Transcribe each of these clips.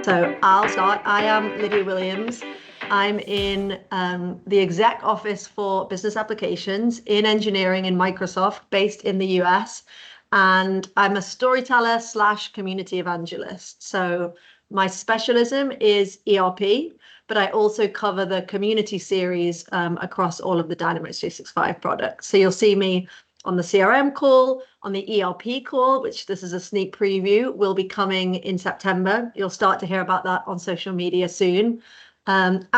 So I'll start. I am Lydia Williams. I'm in the exec office for business applications in engineering in Microsoft, based in the US. And I'm a storyteller slash community evangelist. So my specialism is ERP, but I also cover the community series across all of the Dynamics 365 products. So you'll see me on the CRM call, on the ERP call, which this is a sneak preview, will be coming in September. You'll start to hear about that on social media soon. And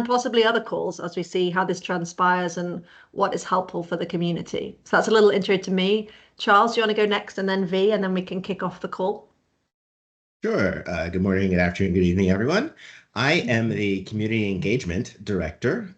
possibly other calls as we see how this transpires and what is helpful for the community. So that's a little intro to me. Charles, do you want to go next, and then V, and then we can kick off the call? Sure. Good morning, good afternoon, good evening, everyone. I am the Community Engagement Director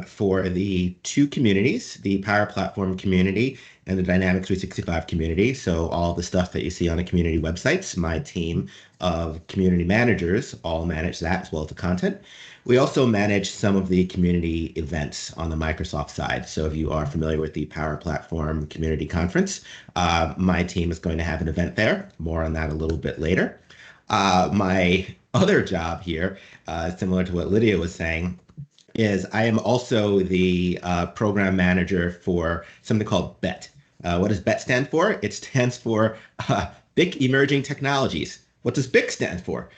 for the two communities, the Power Platform community and the Dynamics 365 community. So all the stuff that you see on the community websites, my team of community managers all manage that, as well as the content. We also manage some of the community events on the Microsoft side. So if you are familiar with the Power Platform Community Conference, my team is going to have an event there. More on that a little bit later. My other job here, similar to what Lydia was saying, is I am also the program manager for something called BET. What does BET stand for? It stands for Big Emerging Technologies. What does BIC stand for?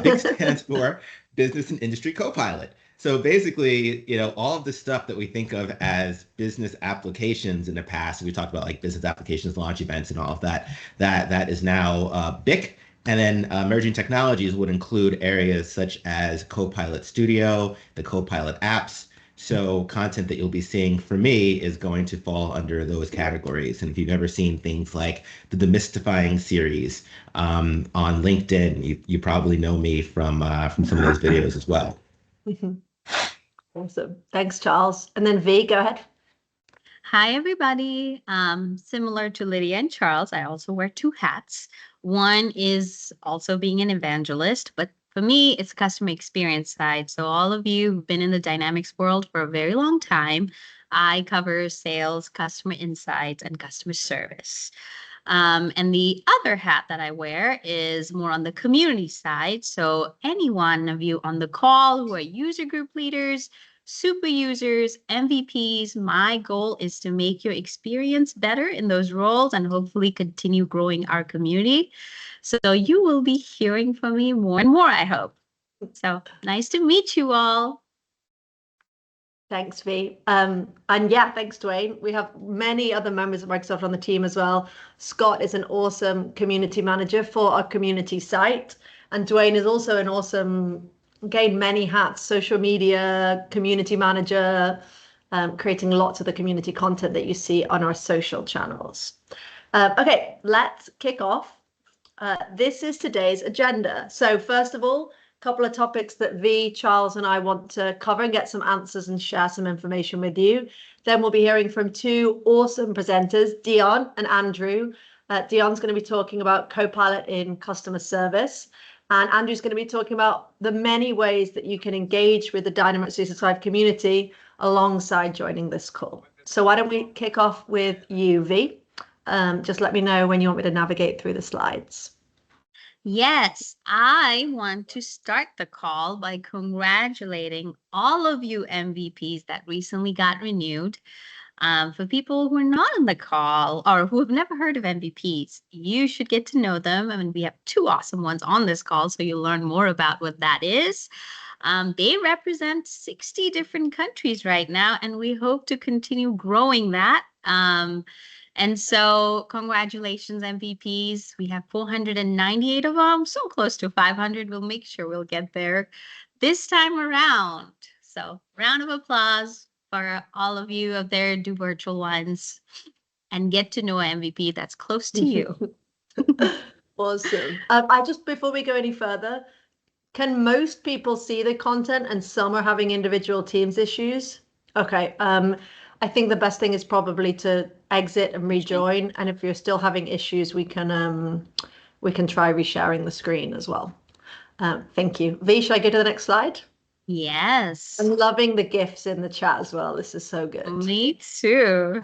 BIC stands for Business and Industry Copilot. So basically, all of the stuff that we think of as business applications in the past, we talked about like business applications, launch events, and all of that, that is now BIC. And then emerging technologies would include areas such as Copilot Studio, the Copilot apps. So content that you'll be seeing from me is going to fall under those categories. And if you've ever seen things like the Demystifying series on LinkedIn, you probably know me from some of those videos as well. Awesome. Thanks, Charles. And then V, go ahead. Hi, everybody. Similar to Lydia and Charles, I also wear two hats. One is also being an evangelist, but for me, it's customer experience side. So all of you who've been in the Dynamics world for a very long time, I cover sales, customer insights, and customer service. And the other hat that I wear is more on the community side. So any one of you on the call who are user group leaders, super users, MVPs, my goal is to make your experience better in those roles and hopefully continue growing our community. So you will be hearing from me more and more, I hope. So nice to meet you all. Thanks, V. And yeah, thanks, Dwayne. We have many other members of Microsoft on the team as well. Scott is an awesome community manager for our community site. And Dwayne is also an awesome, gained many hats, social media, community manager, creating lots of the community content that you see on our social channels. Okay, let's kick off. This is today's agenda. So first of all, a couple of topics that V, Charles, and I want to cover and get some answers and share some information with you. Then we'll be hearing from two awesome presenters, Dion and Andrew. Dion's going to be talking about Copilot in customer service. And Andrew's going to be talking about the many ways that you can engage with the Dynamics 365 community alongside joining this call. So why don't we kick off with you, V? Just let me know when you want me to navigate through the slides. Yes, I want to start the call by congratulating all of you MVPs that recently got renewed. For people who are not on the call or who have never heard of MVPs, you should get to know them. I mean, we have two awesome ones on this call, so you'll learn more about what that is. They represent 60 different countries right now, and we hope to continue growing that. And so congratulations, MVPs. We have 498 of them, so close to 500. We'll make sure we'll get there this time around. So round of applause for all of you out there, do virtual ones and get to know an MVP that's close to you. Awesome. I just, before we go any further, can most people see the content and some are having individual Teams issues? Okay. I think the best thing is probably to exit and rejoin. And if you're still having issues, we can try resharing the screen as well. Thank you. V, should I go to the next slide? Yes. I'm loving the GIFs in the chat as well. This is so good. Me too.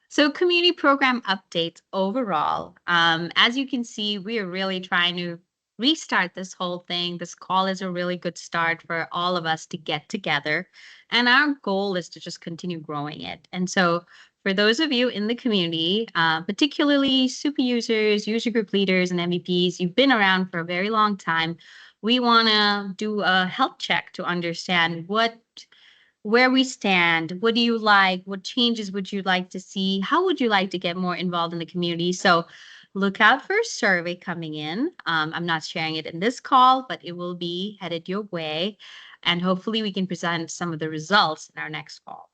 So community program updates overall. As you can see, we are really trying to restart this whole thing. This call is a really good start for all of us to get together. And our goal is to just continue growing it. And so for those of you in the community, particularly super users, user group leaders, and MVPs, you've been around for a very long time. We want to do a health check to understand where we stand. What do you like? What changes would you like to see? How would you like to get more involved in the community? So look out for a survey coming in. I'm not sharing it in this call, but it will be headed your way. And hopefully we can present some of the results in our next call.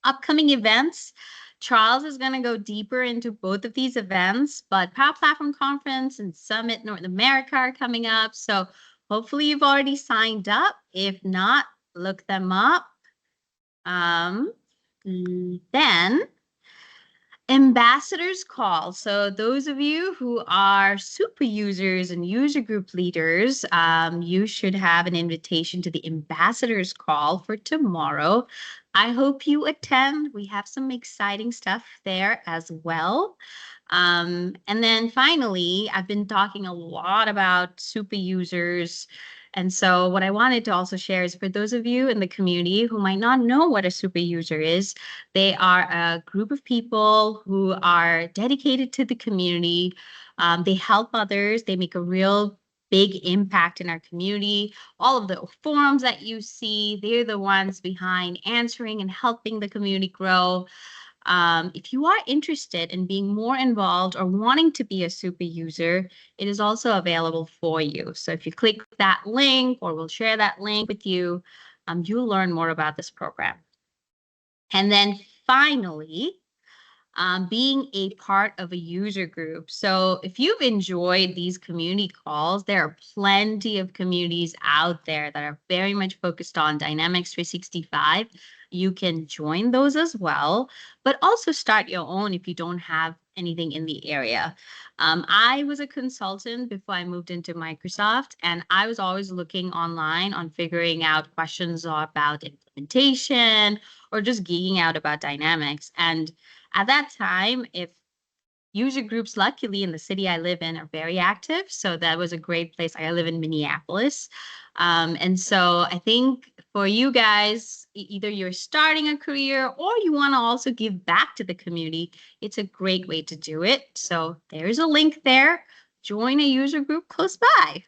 Upcoming events. Charles is going to go deeper into both of these events, but Power Platform Conference and Summit North America are coming up. So hopefully you've already signed up. If not, look them up. Then ambassadors call. So those of you who are super users and user group leaders, you should have an invitation to the ambassadors call for tomorrow. I hope you attend. We have some exciting stuff there as well. And then finally, I've been talking a lot about super users. And so what I wanted to also share is for those of you in the community who might not know what a super user is, they are a group of people who are dedicated to the community. They help others. They make a real big impact in our community. All of the forums that you see, they're the ones behind answering and helping the community grow. If you are interested in being more involved or wanting to be a super user, it is also available for you. So if you click that link, or we'll share that link with you, you'll learn more about this program. And then finally, being a part of a user group. So if you've enjoyed these community calls, there are plenty of communities out there that are very much focused on Dynamics 365. You can join those as well, but also start your own if you don't have anything in the area. I was a consultant before I moved into Microsoft, and I was always looking online on figuring out questions about implementation or just geeking out about Dynamics. And at that time, if user groups, luckily in the city I live in, are very active. So that was a great place. I live in Minneapolis. And so I think for you guys, either you're starting a career or you want to also give back to the community, it's a great way to do it. So there's a link there. Join a user group close by.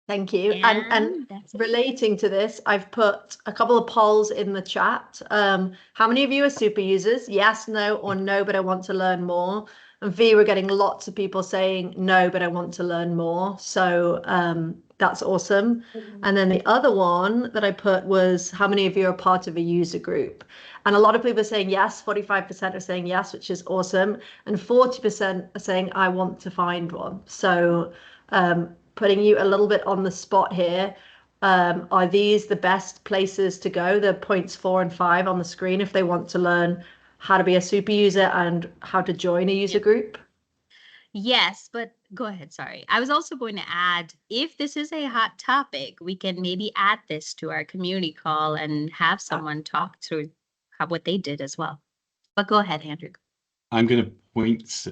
Thank you. And And that's it. relating to this, I've put a couple of polls in the chat. How many of you are super users? Yes, no, or no, but I want to learn more. And V, we're getting lots of people saying no, but I want to learn more. So that's awesome. And then the other one that I put was how many of you are part of a user group? And a lot of people are saying yes, 45% are saying yes, which is awesome. And 40% are saying I want to find one. So putting you a little bit on the spot here. Are these the best places to go? The points 4 and 5 on the screen if they want to learn how to be a super user and how to join a user group? Yes, but go ahead. Sorry. I was also going to add, if this is a hot topic, we can maybe add this to our community call and have someone talk through what they did as well. But go ahead, Andrew. I'm going to point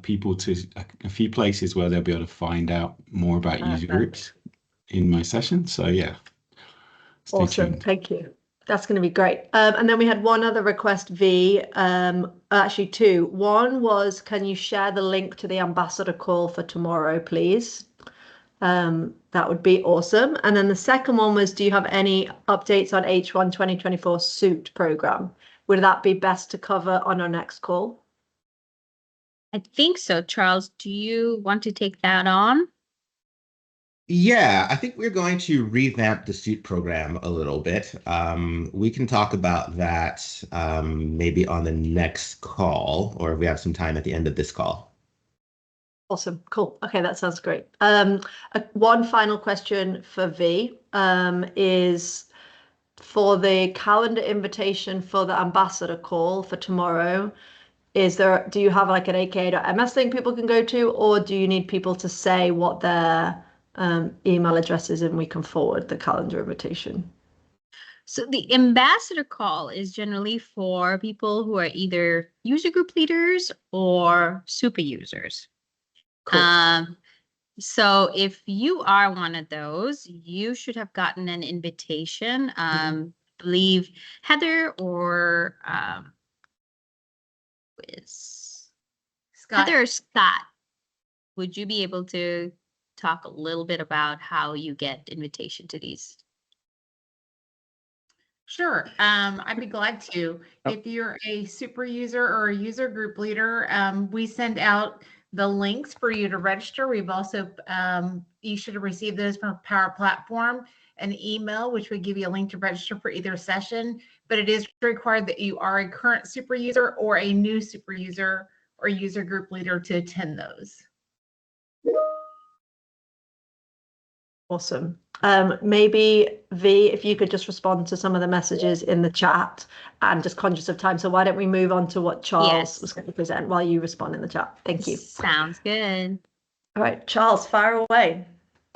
people to a few places where they'll be able to find out more about user groups in my session. So yeah, stay Awesome. tuned. Thank you. That's going to be great. And then we had one other request, V, actually two. One was, can you share the link to the ambassador call for tomorrow, please? That would be awesome. And then the second one was, do you have any updates on H1 2024 suit program? Would that be best to cover on our next call? I think so. Charles, do you want to take that on? Yeah, I think we're going to revamp the suit program a little bit. We can talk about that maybe on the next call, or if we have some time at the end of this call. Awesome. Cool. Okay, that sounds great. One final question for V is for the calendar invitation for the ambassador call for tomorrow. Do you have like an aka.ms link people can go to, or do you need people to say what their email address is and we can forward the calendar invitation? So the ambassador call is generally for people who are either user group leaders or super users. Cool. So if you are one of those, you should have gotten an invitation. Believe Heather or is Scott. Heather or Scott, would you be able to talk a little bit about how you get invitation to these? Sure. I'd be glad to. If you're a super user or a user group leader, we send out the links for you to register. We've also, you should have received those from Power Platform, an email, which would give you a link to register for either session, but it is required that you are a current super user or a new super user or user group leader to attend those. Awesome. Maybe V, if you could just respond to some of the messages in the chat, and just conscious of time. So why don't we move on to what Charles was going to present while you respond in the chat? Thank you. Sounds good. All right, Charles, fire away.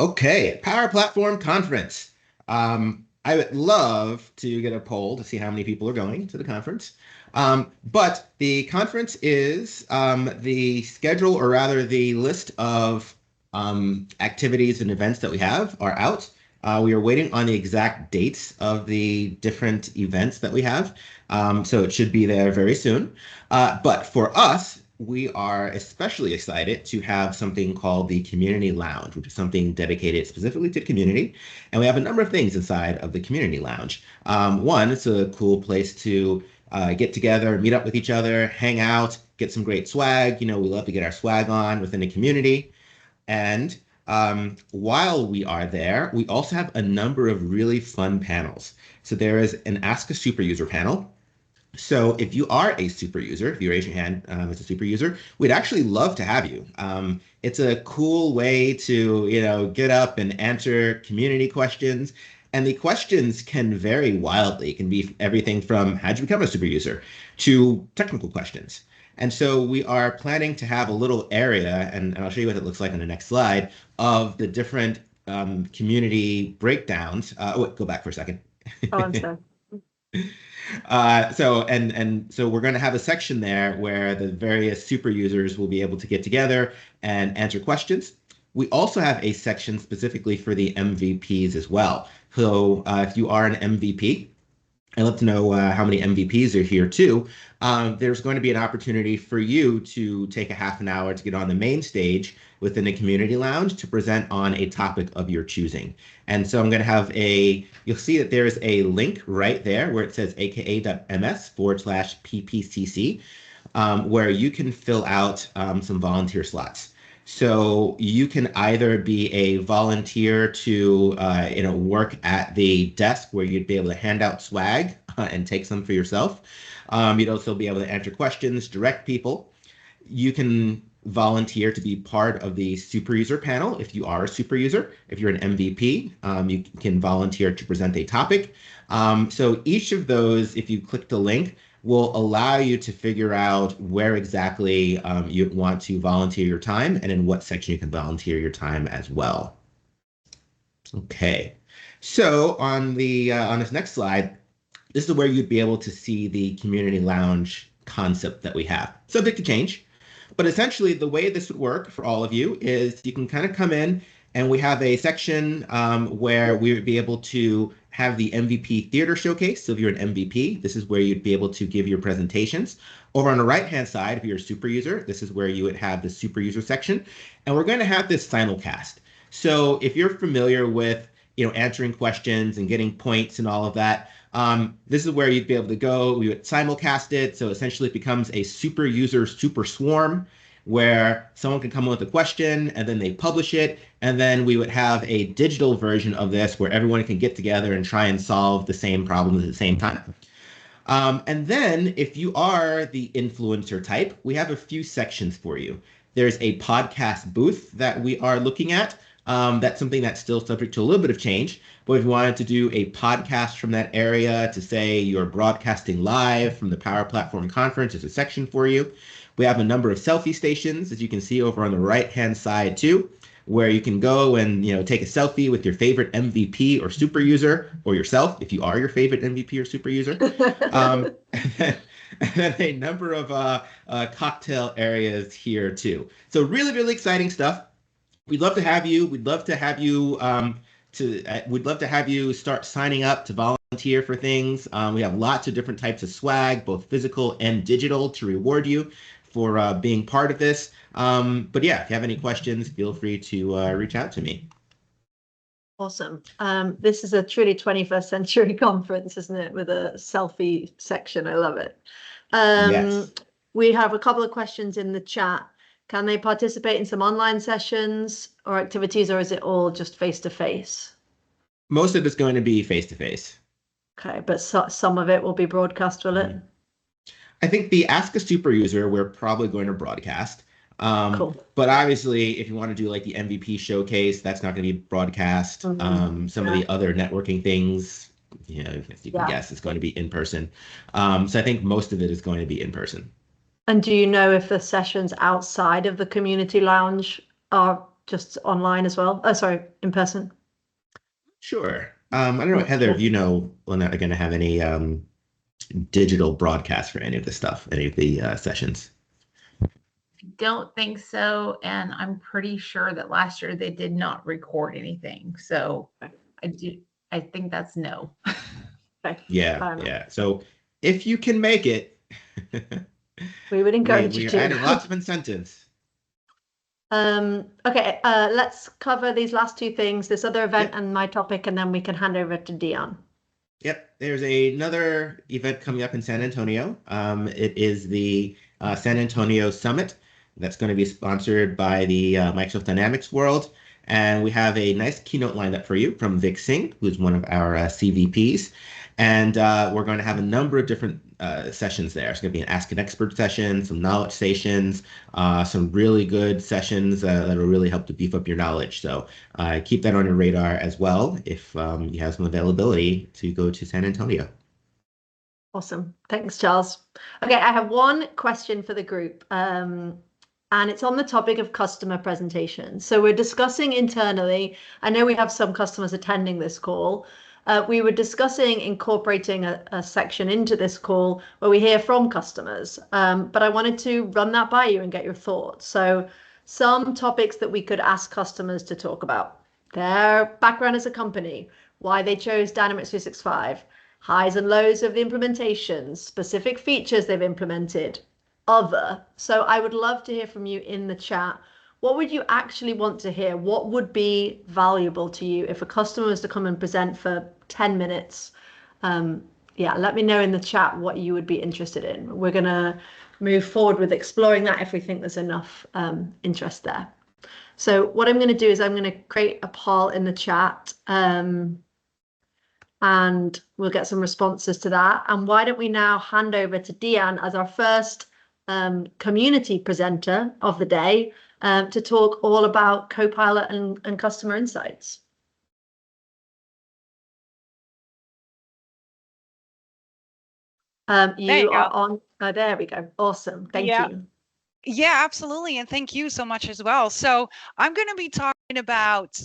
Okay, Power Platform Conference. I would love to get a poll to see how many people are going to the conference. But the conference is the schedule, or rather the list of activities and events that we have are out. We are waiting on the exact dates of the different events that we have. So it should be there very soon. But for us, we are especially excited to have something called the Community Lounge, which is something dedicated specifically to the community. And we have a number of things inside of the Community Lounge. One, it's a cool place to get together, meet up with each other, hang out, get some great swag. You know, we love to get our swag on within the community. And while we are there, we also have a number of really fun panels. So there is an Ask a Super User panel. So if you are a super user, if you raise your hand as a super user, we'd actually love to have you. It's a cool way to, you know, get up and answer community questions. And the questions can vary wildly. It can be everything from how'd you become a super user to technical questions. And so we are planning to have a little area, and I'll show you what it looks like on the next slide, of the different community breakdowns. Wait, go back for a second. Oh, I'm sorry. So we're going to have a section there where the various super users will be able to get together and answer questions. We also have a section specifically for the MVPs as well. So if you are an MVP, I'd love to know how many MVPs are here too. There's going to be an opportunity for you to take a half an hour to get on the main stage within the community lounge to present on a topic of your choosing. And so I'm going to have you'll see that there's a link right there where it says aka.ms/PPCC, where you can fill out some volunteer slots. So you can either be a volunteer to work at the desk where you'd be able to hand out swag and take some for yourself. You'd also be able to answer questions, direct people. You can volunteer to be part of the super user panel if you are a super user. If you're an MVP, you can volunteer to present a topic. So each of those, if you click the link, will allow you to figure out where exactly you want to volunteer your time and in what section you can volunteer your time as well. Okay, so on this next slide, this is where you'd be able to see the community lounge concept that we have. Subject to change, but essentially the way this would work for all of you is you can kind of come in and we have a section where we would be able to have the MVP theater showcase. So if you're an MVP, this is where you'd be able to give your presentations. Over on the right-hand side, if you're a super user, this is where you would have the super user section. And we're going to have this simulcast. So if you're familiar with, answering questions and getting points and all of that, this is where you'd be able to go. We would simulcast it. So essentially it becomes a super user super swarm where someone can come up with a question and then they publish it. And then we would have a digital version of this where everyone can get together and try and solve the same problems at the same time. And then if you are the influencer type, we have a few sections for you. There's a podcast booth that we are looking at. That's something that's still subject to a little bit of change. But if you wanted to do a podcast from that area to say you're broadcasting live from the Power Platform Conference, there's a section for you. We have a number of selfie stations, as you can see over on the right-hand side too, where you can go and take a selfie with your favorite MVP or super user, or yourself if you are your favorite MVP or super user. and then a number of cocktail areas here too. So really, really exciting stuff. We'd love to have you. We'd love to have you we'd love to have you start signing up to volunteer for things. We have lots of different types of swag, both physical and digital, to reward you for being part of this. But yeah, if you have any questions, feel free to reach out to me. Awesome. This is a truly 21st century conference, isn't it? With a selfie section. I love it. Yes. We have a couple of questions in the chat. Can they participate in some online sessions or activities, or is it all just face-to-face? Most of it's going to be face-to-face. Okay, but some of it will be broadcast, will it? I think the Ask a Super User, we're probably going to broadcast. Cool. But obviously, if you want to do like the MVP showcase, that's not going to be broadcast. Some of the other networking things, you know, as you can guess, it's going to be in person. So I think most of it is going to be in person. And do you know if the sessions outside of the community lounge are just online as well? Oh, sorry, in person? Sure. I don't know, Heather, if you know, we're not going to have any digital broadcast for any of the stuff, any of the sessions. Don't think so, and I'm pretty sure that last year they did not record anything. So I think that's no. Okay. Yeah. So if you can make it, we would encourage you to. We're adding lots of incentives. Okay, let's cover these last two things, this other event and my topic, and then we can hand over to Dion. Yep, there's another event coming up in San Antonio. It is the San Antonio Summit. That's going to be sponsored by the Microsoft Dynamics World. And we have a nice keynote lined up for you from Vic Singh, who's one of our CVPs. And we're going to have a number of different sessions there. It's going to be an Ask an Expert session, some knowledge stations, some really good sessions that will really help to beef up your knowledge. So keep that on your radar as well if you have some availability to go to San Antonio. Awesome. Thanks, Charles. Okay, I have one question for the group. And it's on the topic of customer presentations. So we're discussing internally. I know we have some customers attending this call. We were discussing incorporating a section into this call where we hear from customers. But I wanted to run that by you and get your thoughts. So some topics that we could ask customers to talk about: their background as a company, why they chose Dynamics 365, highs and lows of the implementations, specific features they've implemented, other. So I would love to hear from you in the chat. What would you actually want to hear? What would be valuable to you if a customer was to come and present for 10 minutes? Yeah, let me know in the chat what you would be interested in. We're going to move forward with exploring that if we think there's enough interest there. So what I'm going to do is I'm going to create a poll in the chat. And we'll get some responses to that. And why don't we now hand over to Dion as our first community presenter of the day to talk all about Copilot and customer insights. You are on. Oh, there we go. Awesome. Thank you. Yeah, absolutely. And thank you so much as well. So I'm going to be talking about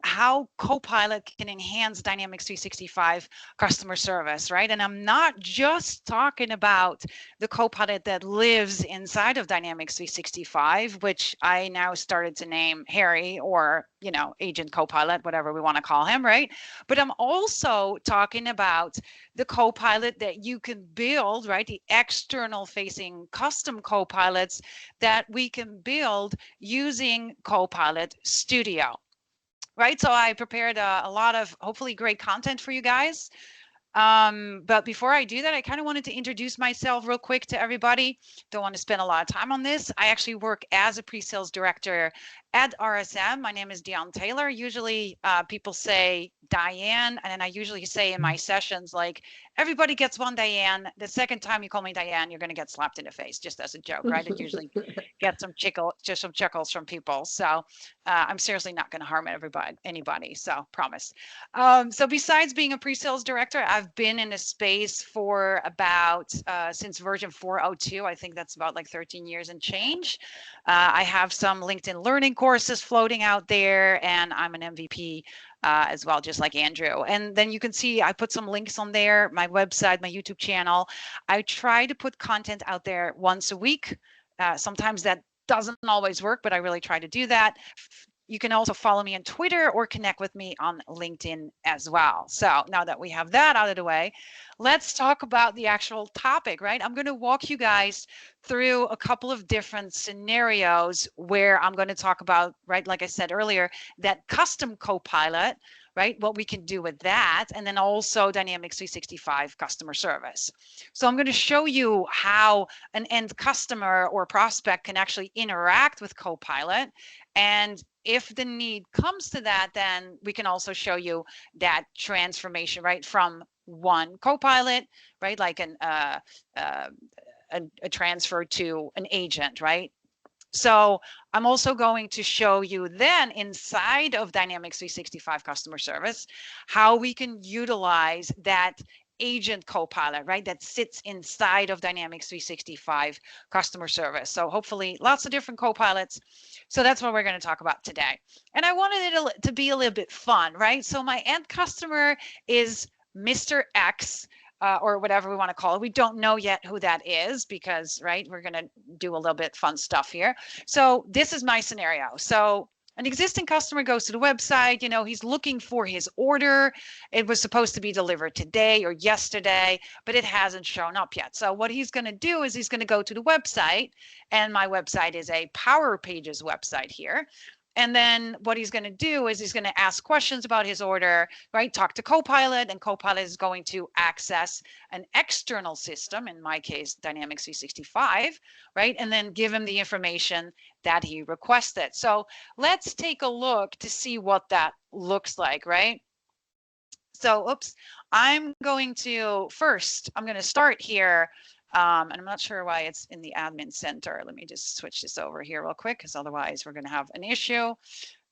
how Copilot can enhance Dynamics 365 customer service, right? And I'm not just talking about the Copilot that lives inside of Dynamics 365, which I now started to name Harry, or, you know, Agent Copilot, whatever we want to call him, right? But I'm also talking about the Copilot that you can build, right? The external facing custom Copilots that we can build using Copilot Studio, right? So I prepared a lot of hopefully great content for you guys. But before I do that, I kind of wanted to introduce myself real quick to everybody. Don't want to spend a lot of time on this. I actually work as a pre-sales director at RSM. My name is Dion Taylor. Usually people say Diane, and then I usually say in my sessions, like, everybody gets one Diane. The second time you call me Diane, you're going to get slapped in the face, just as a joke, right? It usually gets some chuckles from people. So I'm seriously not going to harm anybody, so promise. So besides being a pre-sales director, I've been in this space for about since version 4.02. I think that's about like 13 years and change. I have some LinkedIn Learning courses floating out there, and I'm an MVP as well, just like Andrew. And then you can see I put some links on there, my website, my YouTube channel. I try to put content out there once a week. Sometimes that doesn't always work, but I really try to do that. You can also follow me on Twitter or connect with me on LinkedIn as well. So now that we have that out of the way, let's talk about the actual topic, right? I'm going to walk you guys through a couple of different scenarios where I'm going to talk about, right, like I said earlier, that custom Copilot, right, what we can do with that, and then also Dynamics 365 customer service. So I'm going to show you how an end customer or prospect can actually interact with Copilot. And if the need comes to that, then we can also show you that transformation, right, from one Copilot, right, like a transfer to an agent, right? So I'm also going to show you then inside of Dynamics 365 customer service, how we can utilize that agent Copilot, right, that sits inside of Dynamics 365 customer service. So hopefully lots of different Copilots. So that's what we're going to talk about today. And I wanted it to be a little bit fun, right? So my end customer is Mr. X, or whatever we want to call it. We don't know yet who that is because, right, we're going to do a little bit fun stuff here. So this is my scenario. So an existing customer goes to the website, you know, he's looking for his order. It was supposed to be delivered today or yesterday, but it hasn't shown up yet. So what he's going to do is he's going to go to the website, and my website is a Power Pages website here. And then what he's going to do is he's going to ask questions about his order, right? Talk to Copilot, and Copilot is going to access an external system, in my case, Dynamics 365, right? And then give him the information that he requested. So let's take a look to see what that looks like, right? So, oops, I'm going to start here. And I'm not sure why it's in the admin center. Let me just switch this over here real quick, because otherwise we're going to have an issue.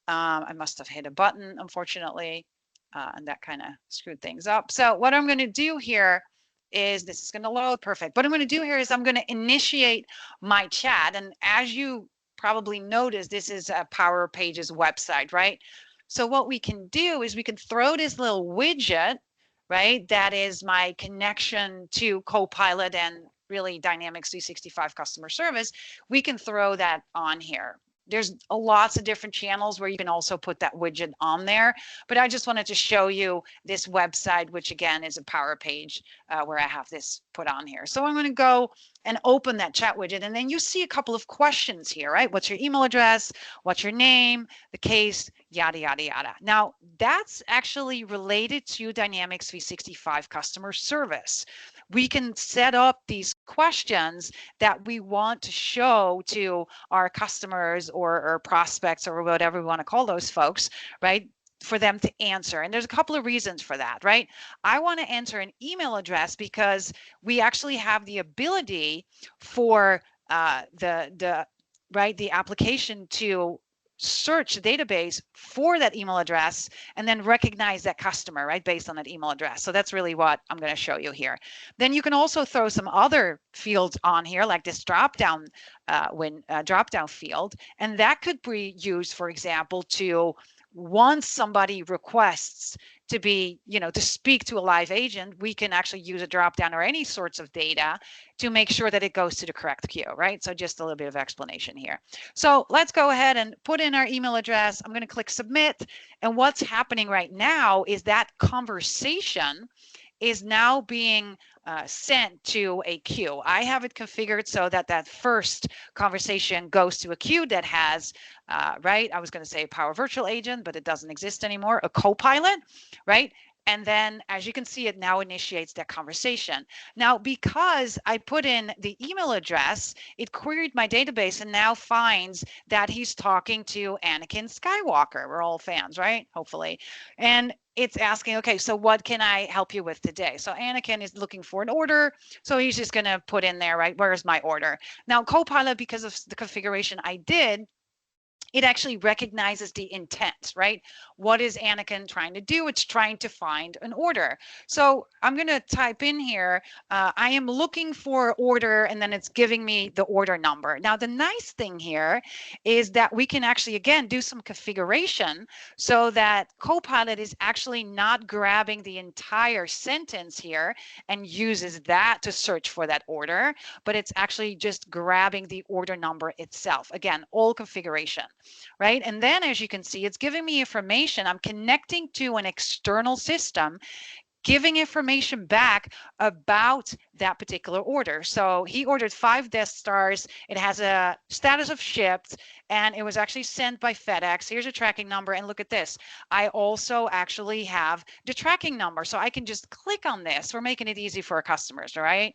I must have hit a button, unfortunately, and that kind of screwed things up. So what I'm going to do here is, this is going to load, perfect. What I'm going to do here is I'm going to initiate my chat. And as you probably noticed, this is a Power Pages website, right? So what we can do is we can throw this little widget, right? That is my connection to Copilot and really Dynamics 365 customer service. We can throw that on here. There's lots of different channels where you can also put that widget on there, but I just wanted to show you this website, which again is a Power Page where I have this put on here. So I'm going to go and open that chat widget, and then you see a couple of questions here, right? What's your email address? What's your name? The case, yada, yada, yada. Now, that's actually related to Dynamics 365 customer service. We can set up these questions that we want to show to our customers or prospects or whatever we want to call those folks, right, for them to answer. And there's a couple of reasons for that, right? I want to enter an email address because we actually have the ability for the application to search the database for that email address and then recognize that customer, right, based on that email address. So that's really what I'm going to show you here. Then you can also throw some other fields on here, like this drop-down field, and that could be used, for example, to once somebody requests to be, to speak to a live agent, we can actually use a drop down or any sorts of data to make sure that it goes to the correct queue, right? So just a little bit of explanation here. So let's go ahead and put in our email address. I'm going to click submit. And what's happening right now is that conversation is now being sent to a queue. I have it configured so that that first conversation goes to a queue that has, right, I was going to say a Power Virtual Agent, but it doesn't exist anymore, a Copilot, right? And then, as you can see, it now initiates that conversation. Now, because I put in the email address, it queried my database and now finds that he's talking to Anakin Skywalker. We're all fans, right? Hopefully. And it's asking, okay, so what can I help you with today? So Anakin is looking for an order. So he's just going to put in there, right, where's my order? Now, Copilot, because of the configuration I did, it actually recognizes the intent, right? What is Anakin trying to do? It's trying to find an order. So I'm going to type in here, I am looking for order, and then it's giving me the order number. Now, the nice thing here is that we can actually, again, do some configuration so that Copilot is actually not grabbing the entire sentence here and uses that to search for that order, but it's actually just grabbing the order number itself. Again, all configuration, right? And then as you can see, it's giving me information. I'm connecting to an external system, giving information back about that particular order. So he ordered 5 Death Stars. It has a status of shipped, and it was actually sent by FedEx. Here's a tracking number, and look at this. I also actually have the tracking number, so I can just click on this. We're making it easy for our customers, all right?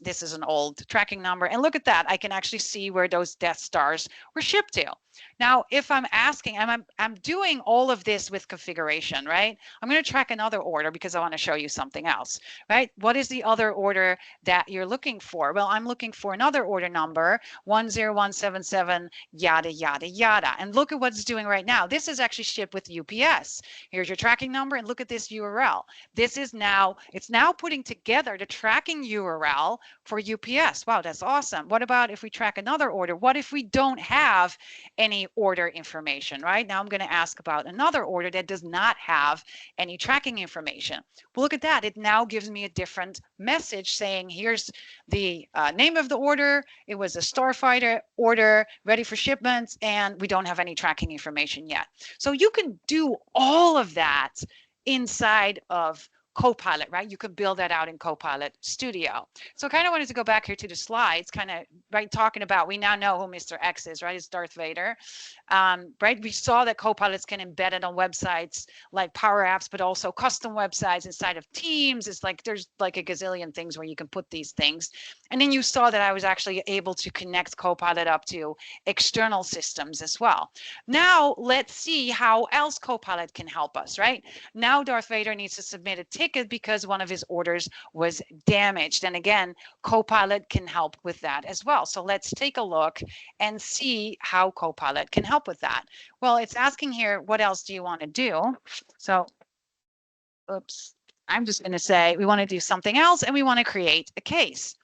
This is an old tracking number, and look at that. I can actually see where those Death Stars were shipped to. Now, if I'm asking, I'm doing all of this with configuration, right? I'm going to track another order because I want to show you something else, right? What is the other order that you're looking for? Well, I'm looking for another order number, 10177, yada, yada, yada. And look at what it's doing right now. This is actually shipped with UPS. Here's your tracking number, and look at this URL. This is now, it's now putting together the tracking URL for UPS. Wow, that's awesome. What about if we track another order? What if we don't have any order information, right? Now I'm going to ask about another order that does not have any tracking information. Well, look at that. It now gives me a different message saying, here's the name of the order. It was a Starfighter order ready for shipments, and we don't have any tracking information yet. So you can do all of that inside of Copilot, right? You could build that out in Copilot Studio. So I kind of wanted to go back here to the slides, kind of, right, talking about, we now know who Mr. X is, right? It's Darth Vader, right? We saw that Copilots can embed it on websites like Power Apps, but also custom websites inside of Teams. It's like, there's like a gazillion things where you can put these things. And then you saw that I was actually able to connect Copilot up to external systems as well. Now let's see how else Copilot can help us, right? Now Darth Vader needs to submit a ticket because one of his orders was damaged. And again, Copilot can help with that as well. So let's take a look and see how Copilot can help with that. Well, it's asking here, what else do you want to do? So, oops, I'm just going to say we want to do something else, and we want to create a case.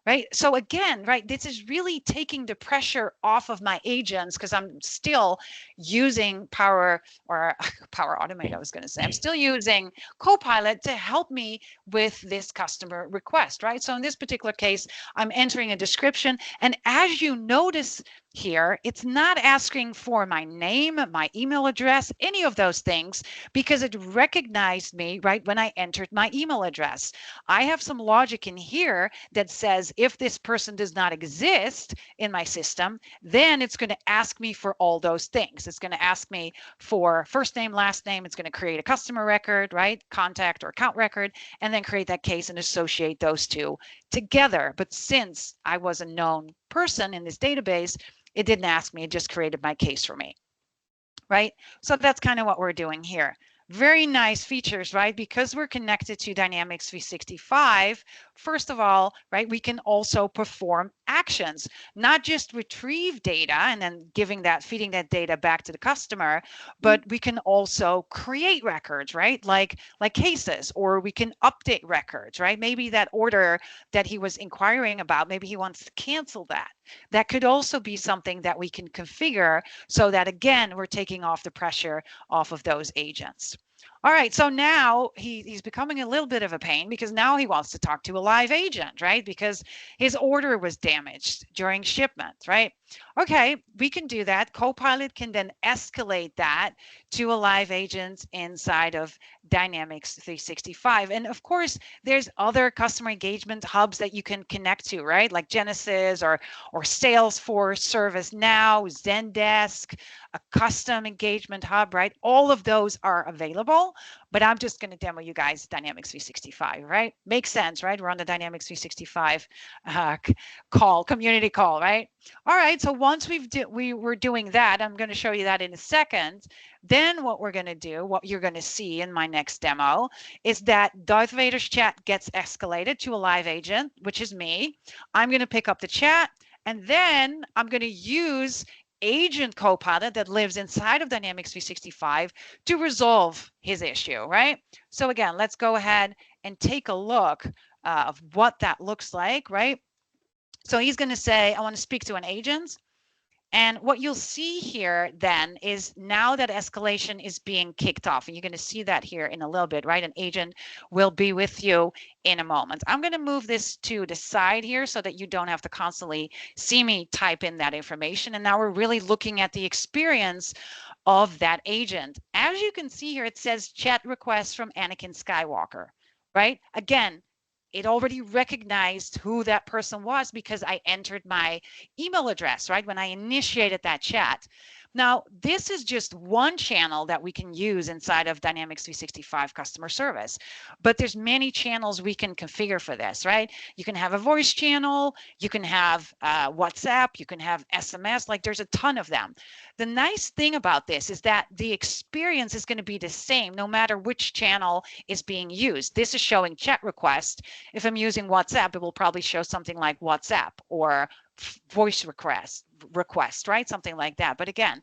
Right. So again, right, this is really taking the pressure off of my agents because I'm still using Power Automate, I was going to say. I'm still using Copilot to help me with this customer request, right? So in this particular case, I'm entering a description. And as you notice here, it's not asking for my name, my email address, any of those things, because it recognized me right when I entered my email address. I have some logic in here that says if this person does not exist in my system, then it's going to ask me for all those things. It's going to ask me for first name, last name. It's going to create a customer record, right? Contact or account record, and then create that case and associate those two together. But since I was a known person in this database, it didn't ask me, it just created my case for me, right? So that's kind of what we're doing here. Very nice features, right? Because we're connected to Dynamics 365, first of all, right, we can also perform actions, not just retrieve data and then feeding that data back to the customer, but we can also create records, right? Like cases, or we can update records, right? Maybe that order that he was inquiring about, maybe he wants to cancel that. That could also be something that we can configure so that, again, we're taking off the pressure off of those agents. All right, so now he's becoming a little bit of a pain because now he wants to talk to a live agent, right? Because his order was damaged during shipment, right? Okay, we can do that. Copilot can then escalate that to a live agent inside of Dynamics 365. And of course, there's other customer engagement hubs that you can connect to, right? Like Genesis or Salesforce, ServiceNow, Zendesk, a custom engagement hub, right? All of those are available, but I'm just going to demo you guys Dynamics 365, right? Makes sense, right? We're on the Dynamics 365 community call, right? All right, so once we were doing that, I'm going to show you that in a second. Then what we're going to do, what you're going to see in my next demo, is that Darth Vader's chat gets escalated to a live agent, which is me. I'm going to pick up the chat, and then I'm going to use agent Copilot that lives inside of Dynamics 365 to resolve his issue, right? So again, let's go ahead and take a look of what that looks like, right? So he's going to say, I want to speak to an agent. And what you'll see here then is now that escalation is being kicked off, and you're going to see that here in a little bit, right? An agent will be with you in a moment. I'm going to move this to the side here so that you don't have to constantly see me type in that information. And now we're really looking at the experience of that agent. As you can see here, it says chat request from Anakin Skywalker, right? Again, it already recognized who that person was because I entered my email address, right? When I initiated that chat. Now, this is just one channel that we can use inside of Dynamics 365 customer service, but there's many channels we can configure for this, right? You can have a voice channel, you can have WhatsApp, you can have SMS, like there's a ton of them. The nice thing about this is that the experience is going to be the same no matter which channel is being used. This is showing chat request. If I'm using WhatsApp, it will probably show something like WhatsApp or voice request, right? Something like that. But again,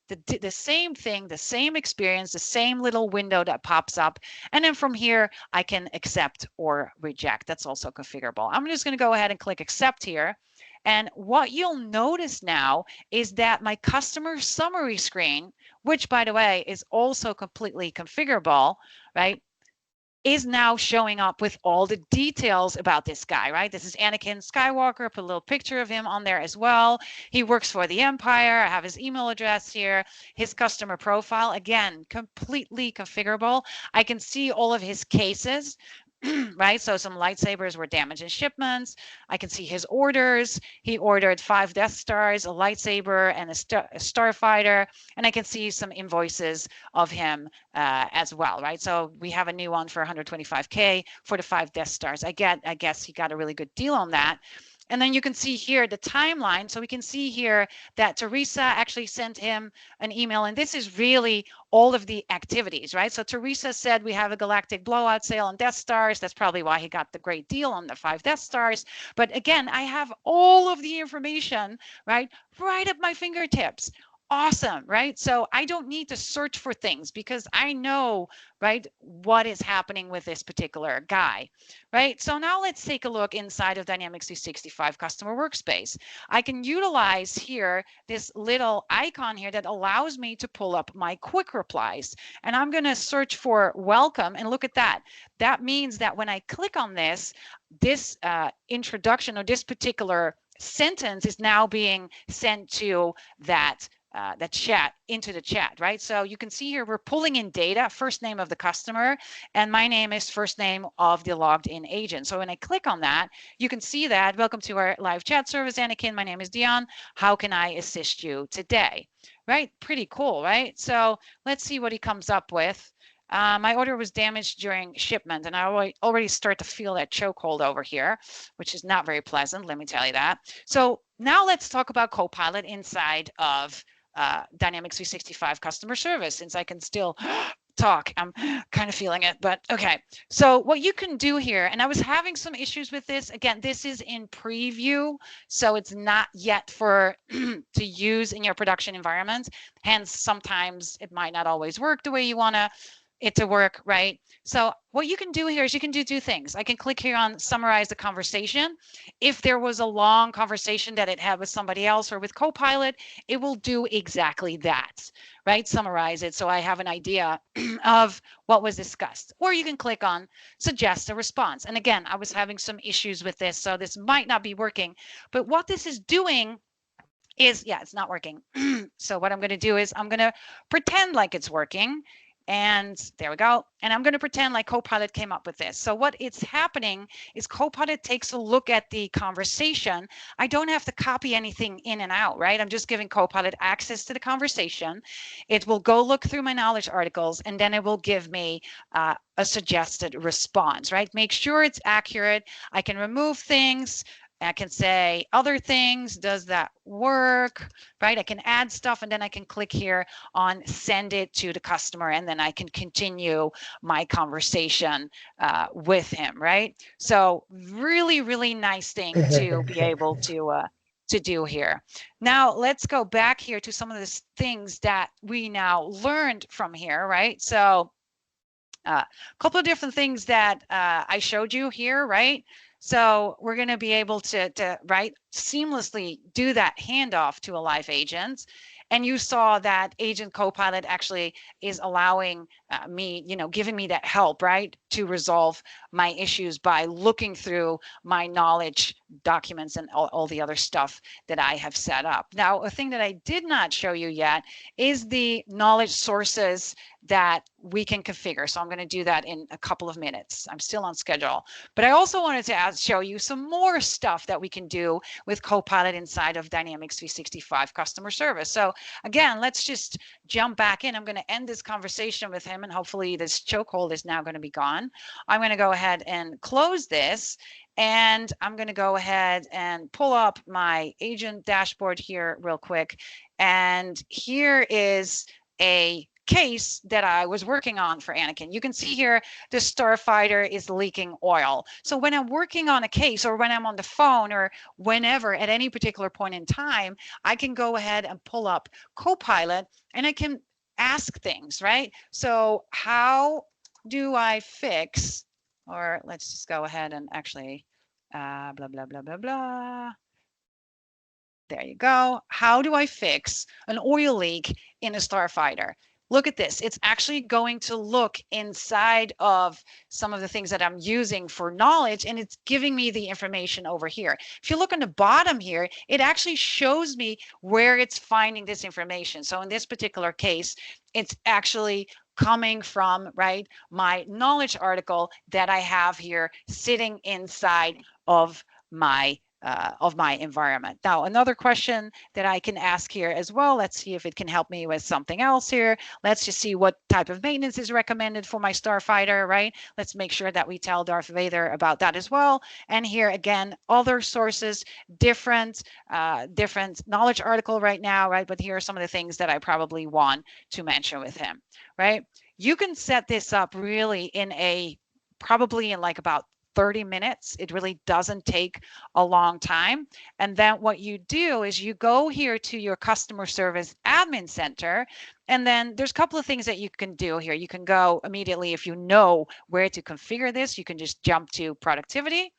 the same thing, the same experience, the same little window that pops up. And then from here, I can accept or reject. That's also configurable. I'm just going to go ahead and click accept here. And what you'll notice now is that my customer summary screen, which by the way is also completely configurable, right, is now showing up with all the details about this guy, right? This is Anakin Skywalker. Put a little picture of him on there as well. He works for the Empire. I have his email address here, his customer profile. Again, completely configurable. I can see all of his cases. Right, so some lightsabers were damaged in shipments. I can see his orders. He ordered 5 Death Stars, a lightsaber, and a starfighter, and I can see some invoices of him as well, right? So we have a new one for 125K for the 5 Death Stars. I guess he got a really good deal on that. And then you can see here the timeline. So we can see here that Teresa actually sent him an email, and this is really all of the activities, right? So Teresa said we have a galactic blowout sale on Death Stars. That's probably why he got the great deal on the 5 Death Stars. But again, I have all of the information, right at my fingertips. Awesome, right? So I don't need to search for things because I know, right, what is happening with this particular guy, right? So now let's take a look inside of Dynamics 365 Customer Workspace. I can utilize here this little icon here that allows me to pull up my quick replies. And I'm going to search for welcome, and look at that. That means that when I click on this introduction or this particular sentence is now being sent to that chat, into the chat, right? So you can see here we're pulling in data, first name of the customer, and my name is first name of the logged in agent. So when I click on that, you can see that, welcome to our live chat service, Anakin, my name is Dion. How can I assist you today? Right? Pretty cool, right? So let's see what he comes up with. My order was damaged during shipment, and I already start to feel that chokehold over here, which is not very pleasant, let me tell you that. So now let's talk about Copilot inside of Dynamics 365 customer service, since I can still talk. I'm kind of feeling it, but okay. So what you can do here, and I was having some issues with this. Again, this is in preview, so it's not yet for to use in your production environment. Hence, sometimes it might not always work the way you want it to work, right? So what you can do here is you can do 2 things. I can click here on summarize the conversation. If there was a long conversation that it had with somebody else or with Copilot, it will do exactly that, right? Summarize it so I have an idea of what was discussed. Or you can click on suggest a response. And again, I was having some issues with this, so this might not be working. But what this is doing is, yeah, it's not working. So what I'm going to do is I'm going to pretend like it's working. And there we go. And I'm going to pretend like Copilot came up with this. So what it's happening is Copilot takes a look at the conversation. I don't have to copy anything in and out, right? I'm just giving Copilot access to the conversation. It will go look through my knowledge articles, and then it will give me a suggested response, right? Make sure it's accurate. I can remove things. I can say other things. Does that work? Right? I can add stuff, and then I can click here on send it to the customer, and then I can continue my conversation with him. Right? So really, really nice thing to be able to to do here. Now, let's go back here to some of the things that we now learned from here, right? So a couple of different things that I showed you here, right? So we're going to be able to right, seamlessly do that handoff to a live agent. And you saw that Agent Copilot actually is allowing me, giving me that help, right, to resolve my issues by looking through my knowledge documents and all the other stuff that I have set up. Now, a thing that I did not show you yet is the knowledge sources that we can configure. So I'm going to do that in a couple of minutes. I'm still on schedule. But I also wanted to show you some more stuff that we can do with Copilot inside of Dynamics 365 customer service. So again, let's just jump back in. I'm going to end this conversation with him, and hopefully this chokehold is now going to be gone. I'm going to go ahead and close this, and I'm going to go ahead and pull up my agent dashboard here real quick. And here is a case that I was working on for Anakin. You can see here the starfighter is leaking oil. So when I'm working on a case, or when I'm on the phone, or whenever at any particular point in time, I can go ahead and pull up Copilot and I can ask things, right? So how do I fix, or let's just go ahead and actually blah, blah, blah, blah, blah. There you go. How do I fix an oil leak in a starfighter? Look at this. It's actually going to look inside of some of the things that I'm using for knowledge, and it's giving me the information over here. If you look on the bottom here, it actually shows me where it's finding this information. So in this particular case, it's actually coming from, right, my knowledge article that I have here sitting inside of my environment. Now, another question that I can ask here as well, let's see if it can help me with something else here. Let's just see what type of maintenance is recommended for my starfighter, right? Let's make sure that we tell Darth Vader about that as well. And here again, other sources, different knowledge article right now, right? But here are some of the things that I probably want to mention with him, right? You can set this up really in probably in like about 30 minutes. It really doesn't take a long time. And then what you do is you go here to your customer service admin center, and then there's a couple of things that you can do here. You can go immediately, if you know where to configure this, you can just jump to productivity,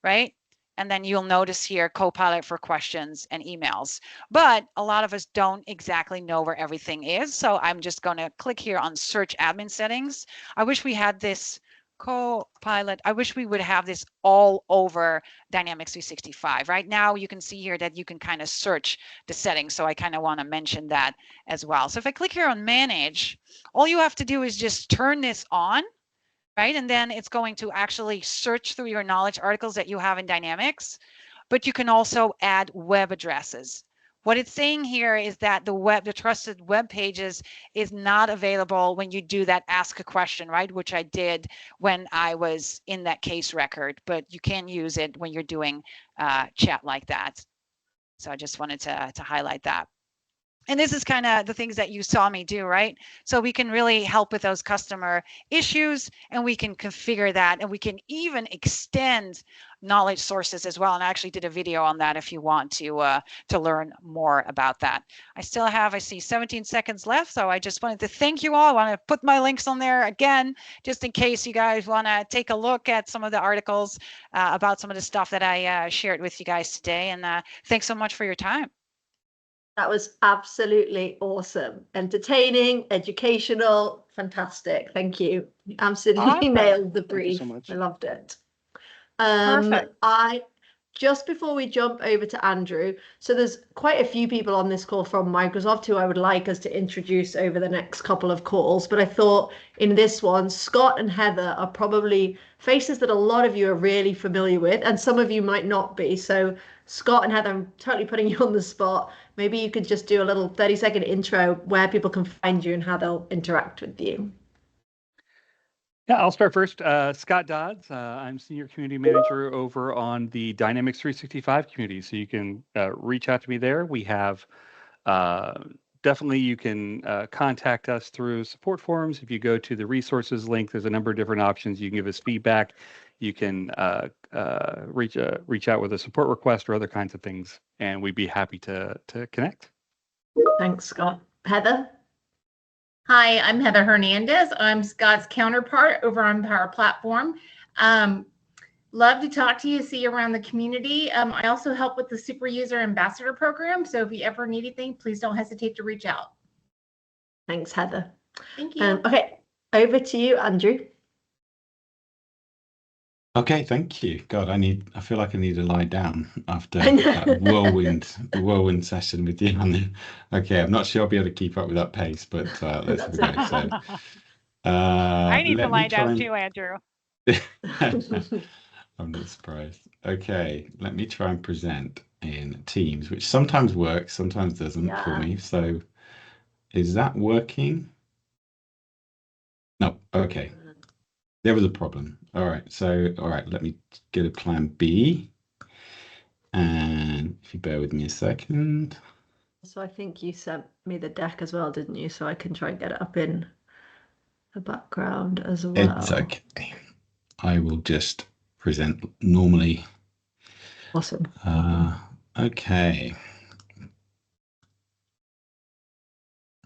right? And then you'll notice here Copilot for questions and emails. But a lot of us don't exactly know where everything is. So I'm just going to click here on search admin settings. I wish we had this Copilot. I wish we would have this all over Dynamics 365. Right now, you can see here that you can kind of search the settings. So I kind of want to mention that as well. So if I click here on manage, all you have to do is just turn this on, right? And then it's going to actually search through your knowledge articles that you have in Dynamics, but you can also add web addresses. What it's saying here is that the trusted web pages is not available when you do that ask a question, right? Which I did when I was in that case record, but you can use it when you're doing chat like that. So I just wanted to highlight that. And this is kind of the things that you saw me do, right? So we can really help with those customer issues, and we can configure that, and we can even extend knowledge sources as well. And I actually did a video on that if you want to learn more about that. I see 17 seconds left. So I just wanted to thank you all. I want to put my links on there again, just in case you guys want to take a look at some of the articles about some of the stuff that I shared with you guys today. And thanks so much for your time. That was absolutely awesome. Entertaining, educational, fantastic. Thank you. You absolutely Awesome. nailed the Thank you brief. so much. I loved it. Perfect. Just before we jump over to Andrew, so there's quite a few people on this call from Microsoft who I would like us to introduce over the next couple of calls. But I thought in this one, Scott and Heather are probably faces that a lot of you are really familiar with, and some of you might not be. So Scott and Heather, I'm totally putting you on the spot. Maybe you could just do a little 30-second intro where people can find you and how they'll interact with you. Yeah, I'll start first. Scott Dodds. I'm Senior Community Manager over on the Dynamics 365 community. So you can reach out to me there. We have definitely you can contact us through support forums. If you go to the resources link, there's a number of different options. You can give us feedback. you can reach out with a support request or other kinds of things, and we'd be happy to connect. Thanks, Scott. Heather? Hi, I'm Heather Hernandez. I'm Scott's counterpart over on Power Platform. Love to talk to you, see you around the community. I also help with the Super User Ambassador Program. So if you ever need anything, please don't hesitate to reach out. Thanks, Heather. Thank you. Okay, over to you, Andrew. Okay, thank you. God, I feel like I need to lie down after that whirlwind session with you. Okay, I'm not sure I'll be able to keep up with that pace, but let's have a go. So, I need to let lie me down try too, Andrew. I'm not surprised. Okay, let me try and present in Teams, which sometimes works, sometimes doesn't for me. So, is that working? No, okay. There was a problem. All right, let me get a plan B. And if you bear with me a second. So I think you sent me the deck as well, didn't you? So I can try and get it up in the background as well. It's okay. I will just present normally. Awesome. Okay.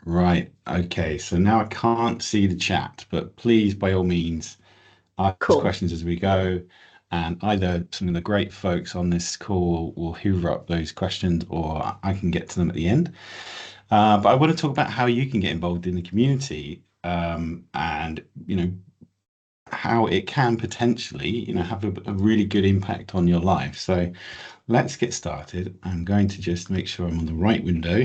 Right. Okay. So now I can't see the chat, but please, by all means, ask questions as we go. And either some of the great folks on this call will hoover up those questions, or I can get to them at the end. But I want to talk about how you can get involved in the community, and how it can potentially have a really good impact on your life. So let's get started. I'm going to just make sure I'm on the right window.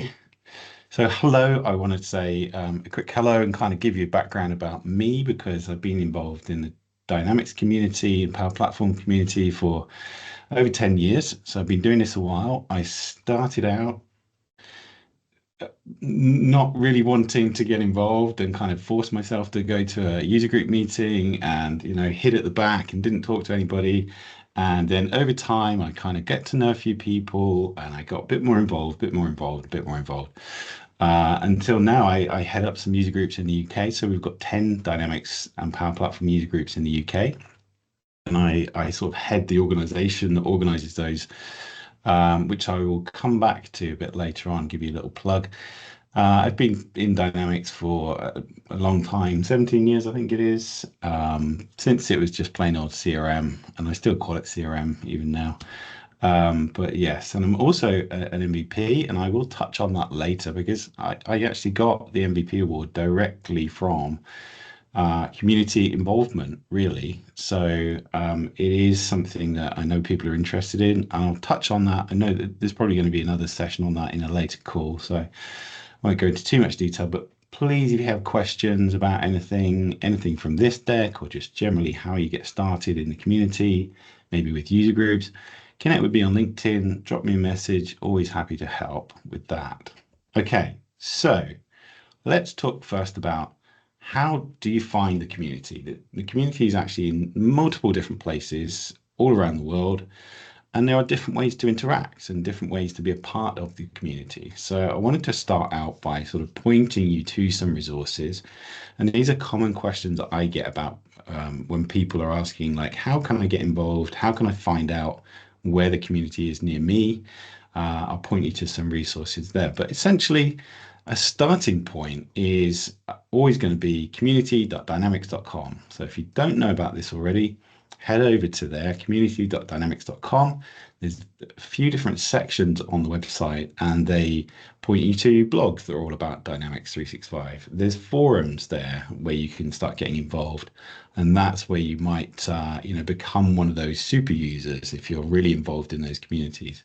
So hello, I want to say a quick hello and kind of give you a background about me, because I've been involved in the Dynamics community and Power Platform community for over 10 years. So I've been doing this a while. I started out not really wanting to get involved and kind of forced myself to go to a user group meeting and hid at the back and didn't talk to anybody. And then over time I kind of get to know a few people and I got a bit more involved, until now I head up some user groups in the UK. So we've got 10 Dynamics and Power Platform user groups in the UK, and I sort of head the organization that organizes those, which I will come back to a bit later on, give you a little plug. I've been in Dynamics for a long time, 17 years, I think it is, since it was just plain old CRM, and I still call it CRM even now. But yes, and I'm also an MVP, and I will touch on that later, because I actually got the MVP award directly from community involvement, really. So it is something that I know people are interested in, and I'll touch on that. I know that there's probably going to be another session on that in a later call, so I won't go into too much detail, but please, if you have questions about anything from this deck, or just generally how you get started in the community, maybe with user groups, connect with me on LinkedIn, drop me a message. Always happy to help with that. Okay, so let's talk first about how do you find the community? The community is actually in multiple different places all around the world, and there are different ways to interact and different ways to be a part of the community. So I wanted to start out by sort of pointing you to some resources. And these are common questions that I get about when people are asking, like, how can I get involved? How can I find out where the community is near me? I'll point you to some resources there. But essentially, a starting point is always going to be community.dynamics.com. So if you don't know about this already, head over to there, community.dynamics.com. There's a few different sections on the website, and they point you to blogs that are all about Dynamics 365. There's forums there where you can start getting involved, and that's where you might become one of those super users if you're really involved in those communities.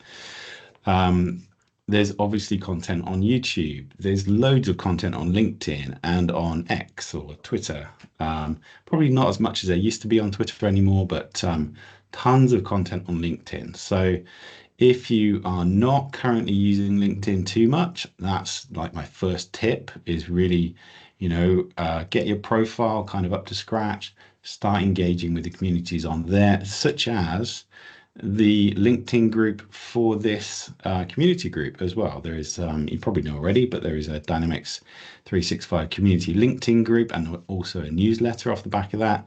There's obviously content on YouTube. There's loads of content on LinkedIn and on X or Twitter. Probably not as much as there used to be on Twitter anymore, but tons of content on LinkedIn. So if you are not currently using LinkedIn too much, that's like my first tip, is really, get your profile kind of up to scratch, start engaging with the communities on there, such as the LinkedIn group for this community group as well. There is, you probably know already, but there is a Dynamics 365 community LinkedIn group, and also a newsletter off the back of that.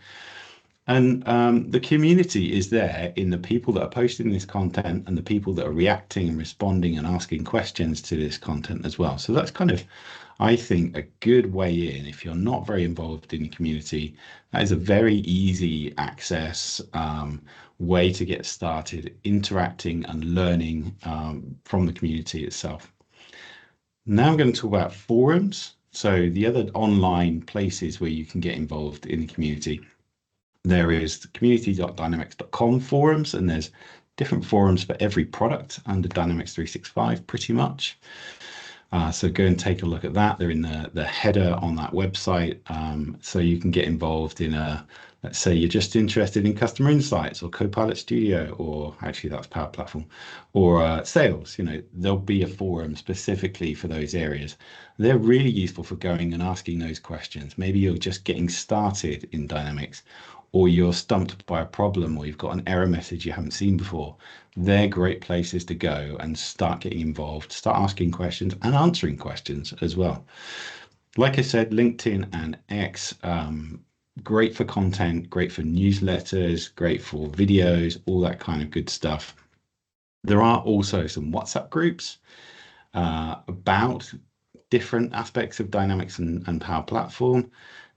And the community is there in the people that are posting this content and the people that are reacting and responding and asking questions to this content as well. So that's kind of, I think, a good way in. If you're not very involved in the community, that is a very easy access way to get started interacting and learning from the community itself. Now I'm going to talk about forums. So the other online places where you can get involved in the community. There is the community.dynamics.com forums, and there's different forums for every product under Dynamics 365 pretty much. So go and take a look at that. They're in the header on that website. So you can get involved in let's say you're just interested in customer insights or Copilot Studio, or actually that's Power Platform, or sales. There'll be a forum specifically for those areas. They're really useful for going and asking those questions. Maybe you're just getting started in Dynamics, or you're stumped by a problem, or you've got an error message you haven't seen before. They're great places to go and start getting involved, start asking questions and answering questions as well. Like I said, LinkedIn and X, great for content, great for newsletters, great for videos, all that kind of good stuff. There are also some WhatsApp groups about different aspects of Dynamics and Power Platform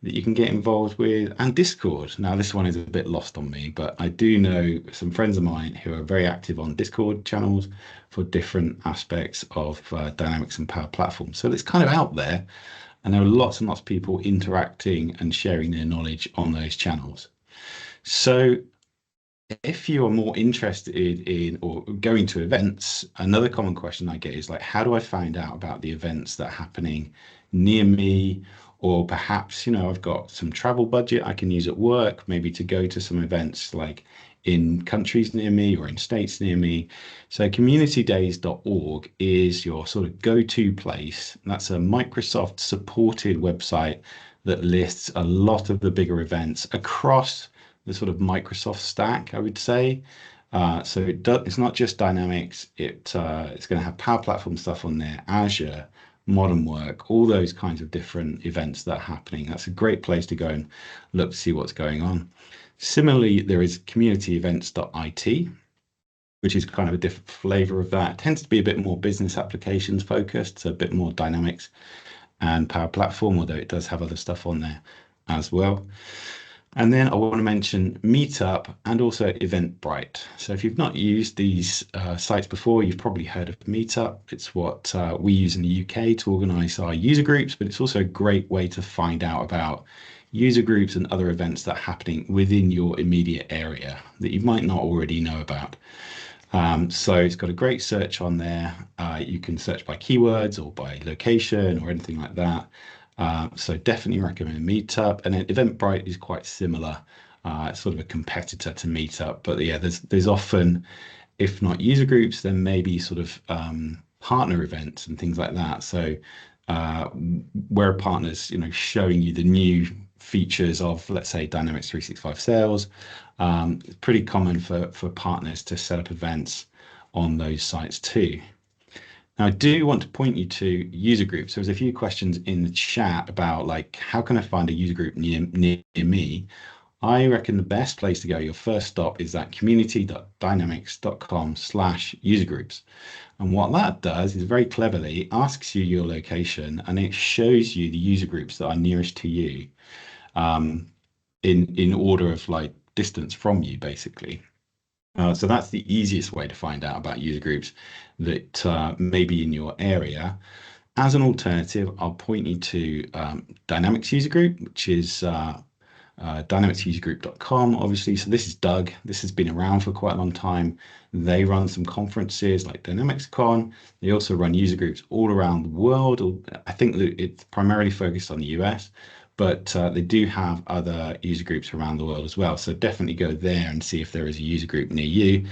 that you can get involved with, and Discord. Now, this one is a bit lost on me, but I do know some friends of mine who are very active on Discord channels for different aspects of Dynamics and Power Platform. So it's kind of out there, and there are lots and lots of people interacting and sharing their knowledge on those channels. So if you are more interested in or going to events, another common question I get is like, how do I find out about the events that are happening near me? Or perhaps, I've got some travel budget I can use at work, maybe to go to some events like in countries near me or in states near me. So communitydays.org is your sort of go-to place. That's a Microsoft supported website that lists a lot of the bigger events across the sort of Microsoft stack, I would say. So it's not just Dynamics. It's going to have Power Platform stuff on there, Azure, Modern Work, all those kinds of different events that are happening. That's a great place to go and look to see what's going on. Similarly, there is communityevents.it, which is kind of a different flavor of that. It tends to be a bit more business applications focused, so a bit more Dynamics and Power Platform, although it does have other stuff on there as well. And then I want to mention Meetup and also Eventbrite. So if you've not used these sites before, you've probably heard of Meetup. It's what we use in the UK to organize our user groups, but it's also a great way to find out about user groups and other events that are happening within your immediate area that you might not already know about. So it's got a great search on there. You can search by keywords or by location or anything like that. So definitely recommend Meetup, and then Eventbrite is quite similar. It's sort of a competitor to Meetup, but yeah, there's often, if not user groups, then maybe sort of partner events and things like that. So where partners, showing you the new features of, let's say, Dynamics 365 Sales. It's pretty common for partners to set up events on those sites too. Now, I do want to point you to user groups. There's a few questions in the chat about like, how can I find a user group near me? I reckon the best place to go, your first stop, is that community.dynamics.com/user groups. And what that does is very cleverly asks you your location, and it shows you the user groups that are nearest to you in order of like distance from you, basically. So that's the easiest way to find out about user groups that may be in your area. As an alternative, I'll point you to Dynamics User Group, which is dynamicsusergroup.com, obviously. So this is Doug. This has been around for quite a long time. They run some conferences like DynamicsCon. They also run user groups all around the world. I think that it's primarily focused on the US, but they do have other user groups around the world as well. So definitely go there and see if there is a user group near you.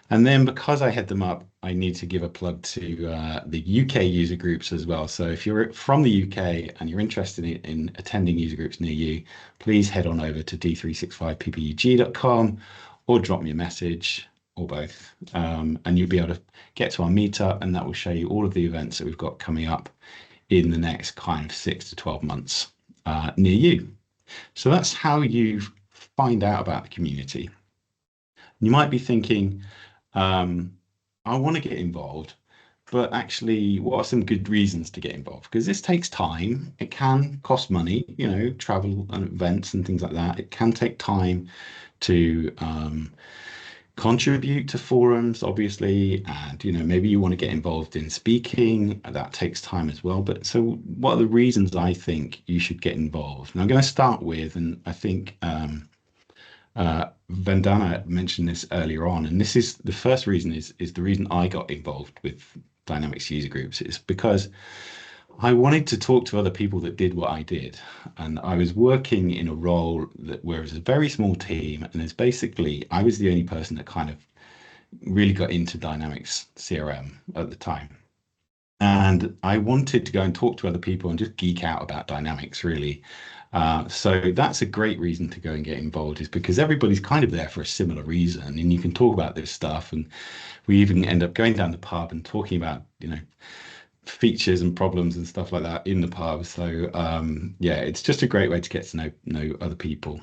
And then because I head them up, I need to give a plug to the UK user groups as well. So if you're from the UK and you're interested in attending user groups near you, please head on over to d365ppug.com or drop me a message or both. And you'll be able to get to our meetup, and that will show you all of the events that we've got coming up in the next kind of 6 to 12 months near you. So that's how you find out about the community. You might be thinking, I want to get involved, but actually, what are some good reasons to get involved? Because this takes time. It can cost money, travel and events and things like that. It can take time to contribute to forums, obviously, and maybe you want to get involved in speaking. That takes time as well. But so what are the reasons I think you should get involved? And I'm going to start with, and I think Vandana mentioned this earlier on, and this is the first reason is the reason I got involved with Dynamics user groups. It's because I wanted to talk to other people that did what I did, and I was working in a role where it was a very small team, and it's basically I was the only person that kind of really got into Dynamics CRM at the time. And I wanted to go and talk to other people and just geek out about Dynamics, really. So that's a great reason to go and get involved, is because everybody's kind of there for a similar reason, and you can talk about this stuff. And we even end up going down the pub and talking about, features and problems and stuff like that in the pub. So yeah, it's just a great way to get to know other people.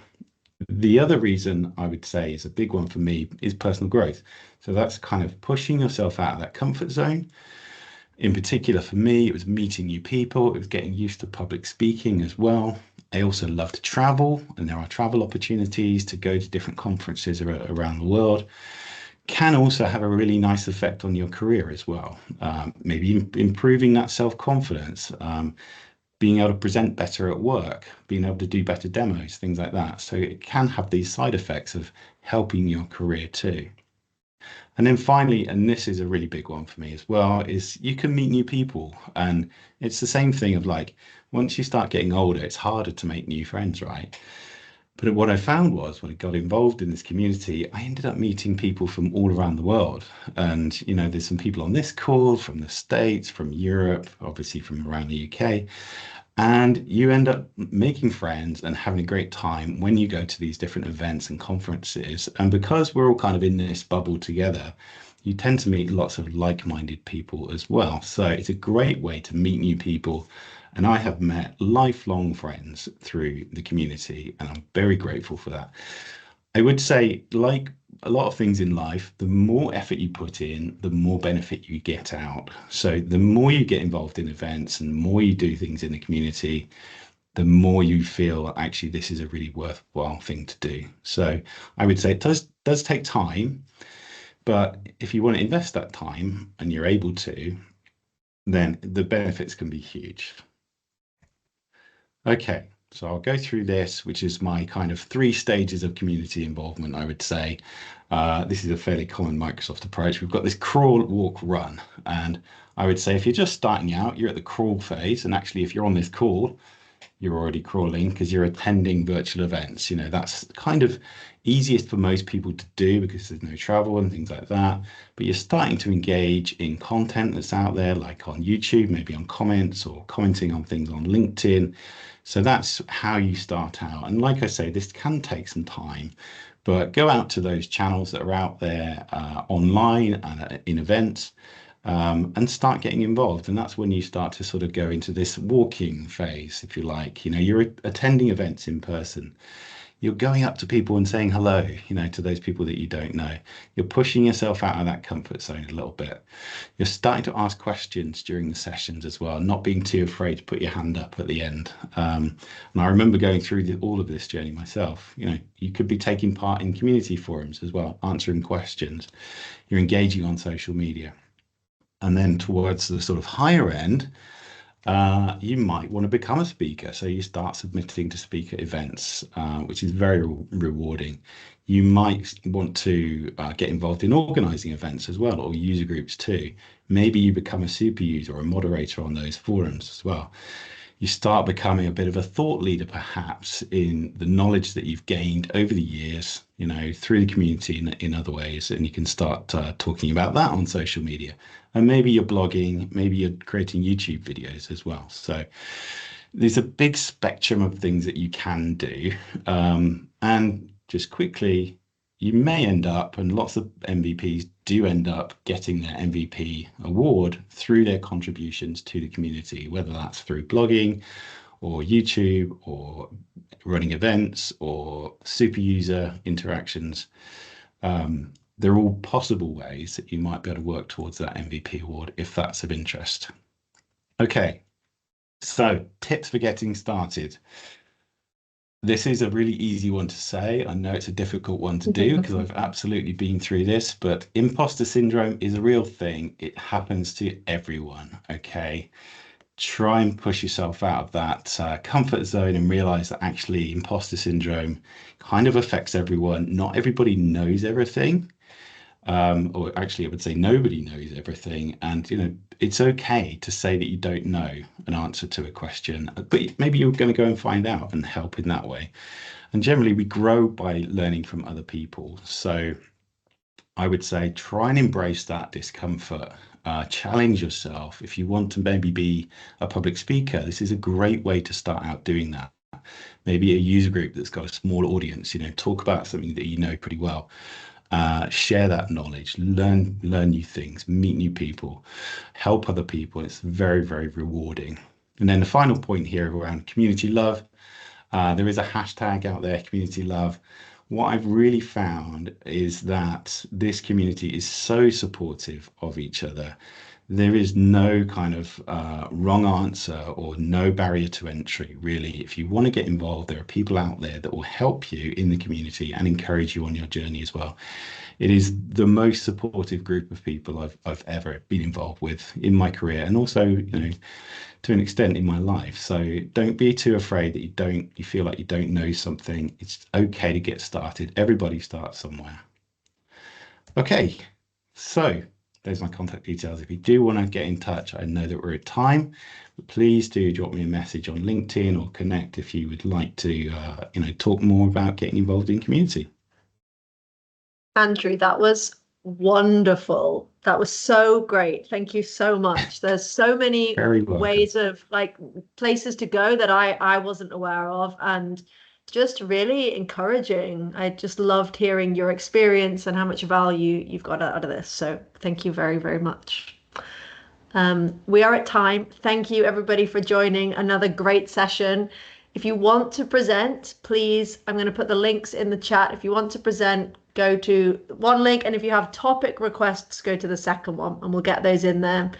The other reason I would say is a big one for me is personal growth. So that's kind of pushing yourself out of that comfort zone. In particular, for me, it was meeting new people. It was getting used to public speaking as well. I also love to travel, and there are travel opportunities to go to different conferences around the world. Can also have a really nice effect on your career as well. Maybe improving that self-confidence, being able to present better at work, being able to do better demos, things like that. So it can have these side effects of helping your career too. And then finally, and this is a really big one for me as well, is you can meet new people. And it's the same thing of like, once you start getting older, it's harder to make new friends, right? But what I found was when I got involved in this community, I ended up meeting people from all around the world. And, there's some people on this call from the States, from Europe, obviously from around the UK. And you end up making friends and having a great time when you go to these different events and conferences. And because we're all kind of in this bubble together, you tend to meet lots of like-minded people as well. So it's a great way to meet new people. And I have met lifelong friends through the community, and I'm very grateful for that. I would say, like a lot of things in life, the more effort you put in, the more benefit you get out. So the more you get involved in events and the more you do things in the community, the more you feel actually this is a really worthwhile thing to do. So I would say it does take time, but if you want to invest that time and you're able to, then the benefits can be huge. Okay, so I'll go through this, which is my kind of 3 stages of community involvement, I would say. This is a fairly common Microsoft approach. We've got this crawl, walk, run. And I would say if you're just starting out, you're at the crawl phase. And actually, if you're on this call, you're already crawling because you're attending virtual events. That's kind of easiest for most people to do because there's no travel and things like that. But you're starting to engage in content that's out there, like on YouTube, maybe on comments or commenting on things on LinkedIn. So that's how you start out. And like I say, this can take some time, but go out to those channels that are out there online and in events. And start getting involved. And that's when you start to sort of go into this walking phase, if you like. You're attending events in person. You're going up to people and saying hello, to those people that you don't know. You're pushing yourself out of that comfort zone a little bit. You're starting to ask questions during the sessions as well, not being too afraid to put your hand up at the end. And I remember going through all of this journey myself. You could be taking part in community forums as well, answering questions. You're engaging on social media. And then towards the sort of higher end, you might want to become a speaker. So you start submitting to speaker events, which is very rewarding. You might want to get involved in organizing events as well, or user groups too. Maybe you become a super user or a moderator on those forums as well. You start becoming a bit of a thought leader, perhaps, in the knowledge that you've gained over the years, through the community in other ways. And you can start talking about that on social media. And maybe you're blogging, maybe you're creating YouTube videos as well. So there's a big spectrum of things that you can do. And just quickly, you may end up, and lots of MVPs do end up getting their MVP award through their contributions to the community, whether that's through blogging or YouTube, or running events, or super user interactions. They're all possible ways that you might be able to work towards that MVP award if that's of interest. Okay, so tips for getting started. This is a really easy one to say. I know it's a difficult one to do because I've absolutely been through this, but imposter syndrome is a real thing. It happens to everyone, okay? Try and push yourself out of that comfort zone and realize that actually imposter syndrome kind of affects everyone. Not everybody knows everything. Or actually, I would say nobody knows everything. And, it's okay to say that you don't know an answer to a question, but maybe you're going to go and find out and help in that way. And generally, we grow by learning from other people. So I would say try and embrace that discomfort. Challenge yourself. If you want to maybe be a public speaker, this is a great way to start out doing that. Maybe a user group that's got a small audience, talk about something that you know pretty well. Share that knowledge, learn new things, meet new people, help other people. It's very, very rewarding. And then the final point here around community love, there is a hashtag out there, community love. What I've really found is that this community is so supportive of each other. There is no kind of wrong answer or no barrier to entry, really. If you want to get involved, there are people out there that will help you in the community and encourage you on your journey as well. It is the most supportive group of people I've ever been involved with in my career, and also, to an extent in my life. So don't be too afraid that you feel like you don't know something. It's okay to get started. Everybody starts somewhere. Okay, so there's my contact details. If you do want to get in touch, I know that we're at time, but please do drop me a message on LinkedIn or connect if you would like to, talk more about getting involved in community. Andrew, that was wonderful. That was so great. Thank you so much. There's so many ways of places to go that I wasn't aware of, and just really encouraging. I just loved hearing your experience and how much value you've got out of this. So thank you very, very much. We are at time. Thank you everybody for joining another great session. If you want to present, please, I'm going to put the links in the chat. If you want to present, go to one link, and if you have topic requests, go to the second one, and we'll get those in there.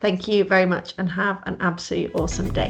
Thank you very much, and have an absolutely awesome day.